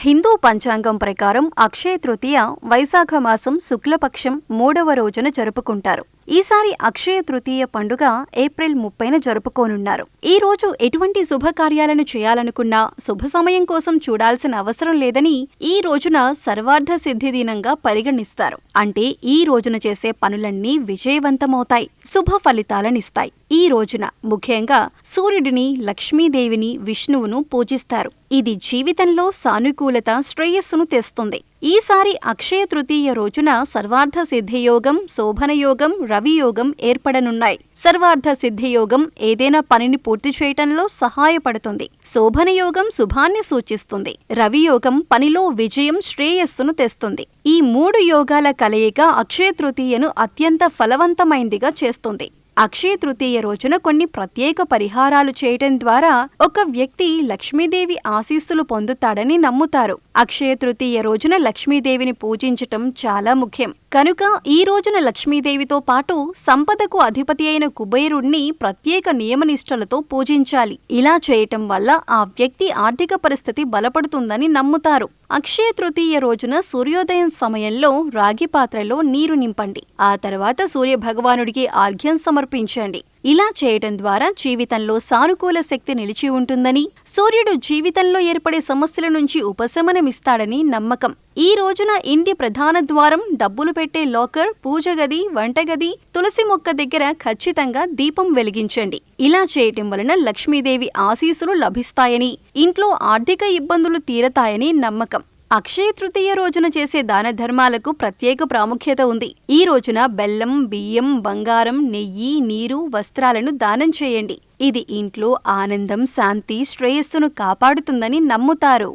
హిందూ పంచాంగం ప్రకారం అక్షయ తృతీయ వైశాఖ మాసం శుక్లపక్షం 3వ రోజున జరుపుకుంటారు. ఈసారి అక్షయ తృతీయ పండుగ ఏప్రిల్ 30న జరుపుకోనున్నారు. ఈ రోజు ఎటువంటి శుభకార్యాలను చేయాలనుకున్నా శుభ సమయం కోసం చూడాల్సిన అవసరం లేదని ఈ రోజున సర్వార్థ సిద్ధి దినంగా పరిగణిస్తారు. అంటే ఈ రోజున చేసే పనులన్నీ విజయవంతమవుతాయి, శుభ ఫలితాలనిస్తాయి. ఈ రోజున ముఖ్యంగా సూర్యుడిని, లక్ష్మీదేవిని, విష్ణువును పూజిస్తారు. ఇది జీవితంలో సానుకూలత, శ్రేయస్సును తెస్తుంది. ఈసారి అక్షయ తృతీయ రోజున సర్వార్థ సిద్ధియోగం, శోభనయోగం, రవియోగం ఏర్పడనున్నాయి. సర్వార్థ సిద్ధియోగం ఏదైనా పనిని పూర్తి చేయటంలో సహాయపడుతుంది. శోభనయోగం శుభాన్ని సూచిస్తుంది. రవియోగం పనిలో విజయం, శ్రేయస్సును తెస్తుంది. ఈ 3 యోగాల కలయిక అక్షయ తృతీయను అత్యంత ఫలవంతమైందిగా చేస్తుంది. అక్షయ తృతీయ రోజున కొన్ని ప్రత్యేక పరిహారాలు చేయటం ద్వారా ఒక వ్యక్తి లక్ష్మీదేవి ఆశీస్సులు పొందుతాడని నమ్ముతారు. అక్షయ తృతీయ రోజున లక్ష్మీదేవిని పూజించటం చాలా ముఖ్యం. కనుక ఈ రోజున లక్ష్మీదేవితో పాటు సంపదకు అధిపతి అయిన కుబేరుణ్ణి ప్రత్యేక నియమనిష్టలతో పూజించాలి. ఇలా చేయటం వల్ల ఆ వ్యక్తి ఆర్థిక పరిస్థితి బలపడుతుందని నమ్ముతారు. అక్షయ తృతీయ రోజున సూర్యోదయం సమయంలో రాగి పాత్రలో నీరు నింపండి. ఆ తర్వాత సూర్య భగవానుడికి ఆర్ఘ్యం సమర్పించండి. ఇలా చేయటం ద్వారా జీవితంలో సానుకూల శక్తి నిలిచి ఉంటుందని, సూర్యుడు జీవితంలో ఏర్పడే సమస్యల నుంచి ఉపశమనమిస్తాడని నమ్మకం. ఈ రోజున ఇంటి ప్రధాన ద్వారం, డబ్బులు పెట్టే లాకర్, పూజ గది, వంటగది, తులసి మొక్క దగ్గర ఖచ్చితంగా దీపం వెలిగించండి. ఇలా చేయటం వలన లక్ష్మీదేవి ఆశీస్సులు లభిస్తాయని, ఇంట్లో ఆర్థిక ఇబ్బందులు తీరతాయని నమ్మకం. అక్షయ తృతీయ రోజున చేసే దాన ధర్మాలకు ప్రత్యేక ప్రాముఖ్యత ఉంది. ఈ రోజున బెల్లం, బియ్యం, బంగారం, నెయ్యి, నీరు, వస్త్రాలను దానం చేయండి. ఇది ఇంట్లో ఆనందం, శాంతి, శ్రేయస్సును కాపాడుతుందని నమ్ముతారు.